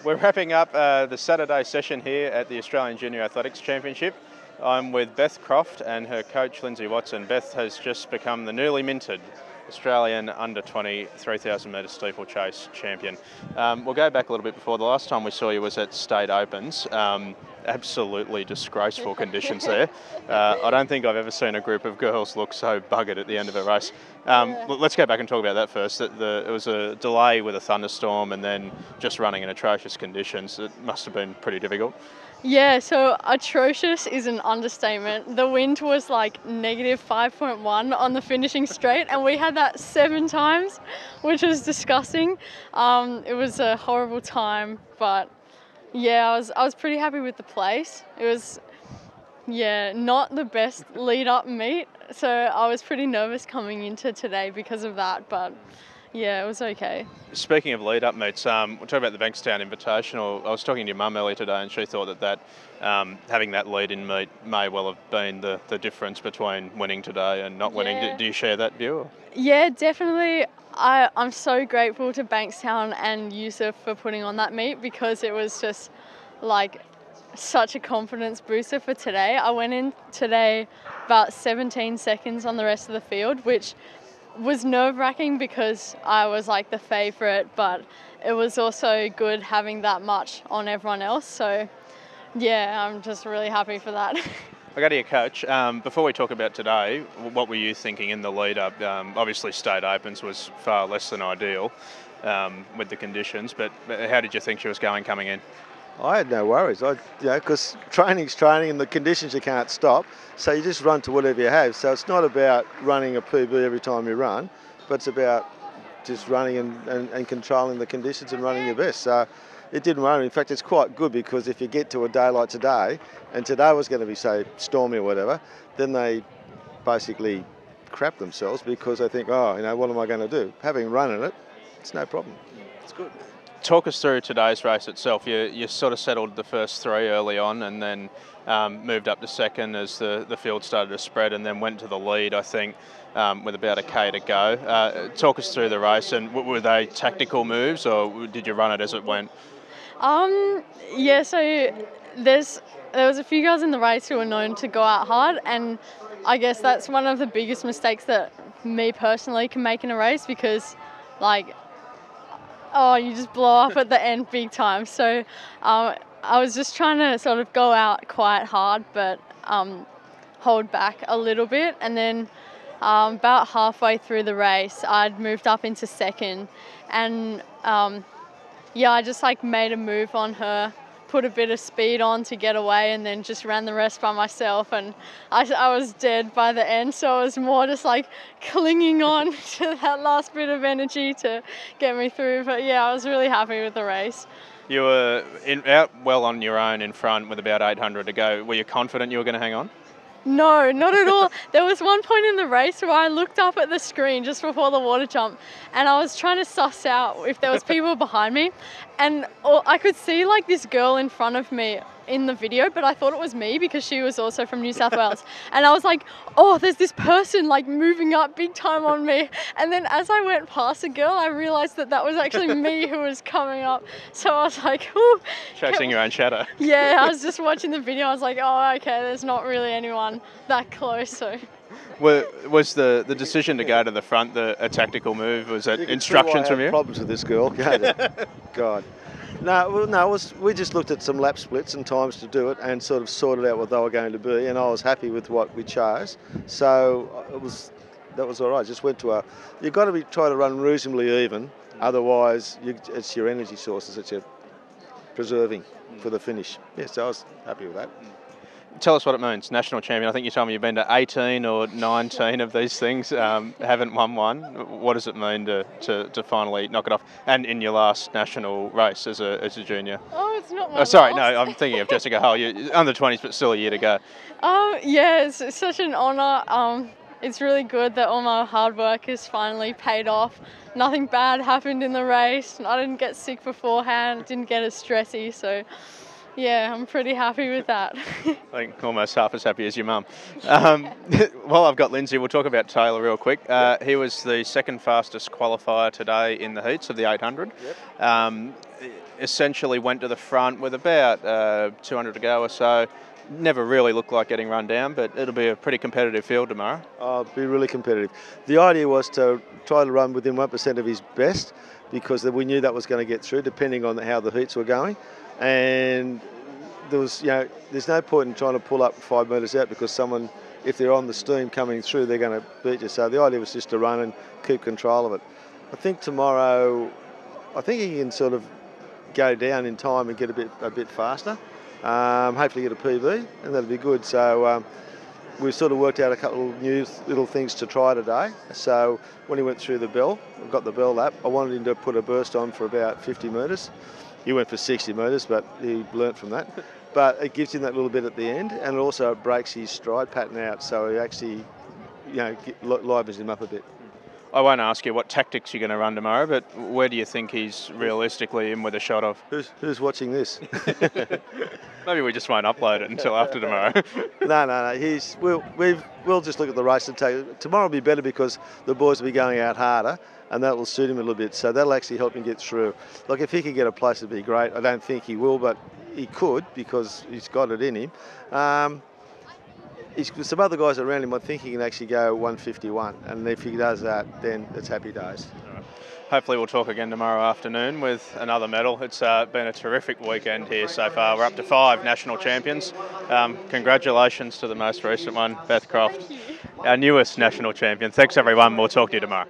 We're wrapping up the Saturday session here at the Australian Junior Athletics Championship. I'm with Beth Croft and her coach Lindsay Watson. Beth has just become the newly minted Australian under-20 3,000 metre steeplechase champion. We'll go back a little bit before. The last time we saw you was at State Opens. Absolutely disgraceful conditions there. I don't think I've ever seen a group of girls look so buggered at the end of a race. Let's go back and talk about that first. It was a delay with a thunderstorm and then just running in atrocious conditions. It must have been pretty difficult. Yeah, so atrocious is an understatement. The wind was like -5.1 on the finishing straight, and we had that 7 times, which was disgusting. It was a horrible time, but yeah, I was pretty happy with the place. It was, yeah, not the best lead-up meet, so I was pretty nervous coming into today because of that, but yeah, it was okay. Speaking of lead-up meets, we'll talk about the Bankstown Invitational. I was talking to your mum earlier today and she thought that having that lead-in meet may well have been the difference between winning today and not winning. Yeah. Do you share that view? Yeah, definitely. I'm so grateful to Bankstown and Yusuf for putting on that meet because it was just like such a confidence booster for today. I went in today about 17 seconds on the rest of the field, which was nerve-wracking because I was like the favourite, but it was also good having that much on everyone else. So yeah, I'm just really happy for that. I go to your coach. Before we talk about today, what were you thinking in the lead-up? Obviously State Opens was far less than ideal with the conditions, but how did you think she was going coming in? I had no worries, because training's training and the conditions you can't stop, so you just run to whatever you have. So it's not about running a PB every time you run, but it's about just running and controlling the conditions and running your best. So it didn't worry. In fact, it's quite good because if you get to a day like today, and today was going to be, say, stormy or whatever, then they basically crap themselves because they think, what am I going to do? Having run in it, it's no problem. It's good. Talk us through today's race itself. You sort of settled the first 3 early on and then moved up to second as the field started to spread and then went to the lead, I think, with about a K to go. Talk us through the race, and were they tactical moves or did you run it as it went? Yeah, so there was a few girls in the race who were known to go out hard, and I guess that's one of the biggest mistakes that me personally can make in a race because, you just blow up at the end big time. So I was just trying to sort of go out quite hard but hold back a little bit, and then about halfway through the race I'd moved up into second, and I just made a move on her, put a bit of speed on to get away, and then just ran the rest by myself, and I was dead by the end, so I was more just clinging on to that last bit of energy to get me through. But yeah, I was really happy with the race. You were out well on your own in front with about 800 to go. Were you confident you were going to hang on? No, not at all. There was one point in the race where I looked up at the screen just before the water jump and I was trying to suss out if there was people behind me, and I could see this girl in front of me in the video, but I thought it was me because she was also from New South Wales, and I was like, oh, there's this person moving up big time on me, and then as I went past the girl I realised that was actually me who was coming up, so I was like, ooh. Chasing your own shadow. Yeah, I was just watching the video, I was like, oh, okay, there's not really anyone that close. So Was the decision to go to the front a tactical move? Was it instructions from you? Problems with this girl. God. No, we just looked at some lap splits and times to do it and sort of sorted out what they were going to be, and I was happy with what we chose. So that was all right. Just went to you've got to try to run reasonably even, otherwise it's your energy sources that you're preserving for the finish. Yeah, so I was happy with that. Tell us what it means, national champion. I think you told me you've been to 18 or 19 of these things, haven't won one. What does it mean to finally knock it off? And in your last national race as a junior? Oh, it's not my sorry, last. no, I'm thinking of Jessica Hull. You're under 20s, but still a year to go. Yeah, it's such an honour. It's really good that all my hard work has finally paid off. Nothing bad happened in the race. I didn't get sick beforehand, didn't get as stressy, so Yeah, I'm pretty happy with that. I think almost half as happy as your mum. While I've got Lindsay, we'll talk about Taylor real quick. He was the second fastest qualifier today in the heats of the 800. Yep. Essentially went to the front with about 200 to go or so. Never really looked like getting run down, but it'll be a pretty competitive field tomorrow. Oh, it'll be really competitive. The idea was to try to run within 1% of his best, because we knew that was going to get through depending on how the heats were going. And there was, there's no point in trying to pull up 5 metres out, because someone, if they're on the steam coming through, they're going to beat you. So the idea was just to run and keep control of it. I think tomorrow, he can sort of go down in time and get a bit faster. Hopefully get a PB, and that'll be good. So we've sort of worked out a couple of new little things to try today. So when he went through the bell, I got the bell lap, I wanted him to put a burst on for about 50 metres. He went for 60 metres, but he learnt from that. But it gives him that little bit at the end, and it also breaks his stride pattern out, so he actually, livens him up a bit. I won't ask you what tactics you're going to run tomorrow, but where do you think he's realistically in with a shot of? Who's watching this? Maybe we just won't upload it until after tomorrow. No. We'll just look at the race and take. Tomorrow will be better because the boys will be going out harder, and that will suit him a little bit. So that'll actually help him get through. Like, if he can get a place, it'd be great. I don't think he will, but he could, because he's got it in him. Some other guys around him, I think he can actually go 151, and if he does that, then it's happy days. Right. Hopefully we'll talk again tomorrow afternoon with another medal. It's been a terrific weekend here so far. We're up to 5 national champions. Congratulations to the most recent one, Beth Croft, our newest national champion. Thanks everyone, we'll talk to you tomorrow.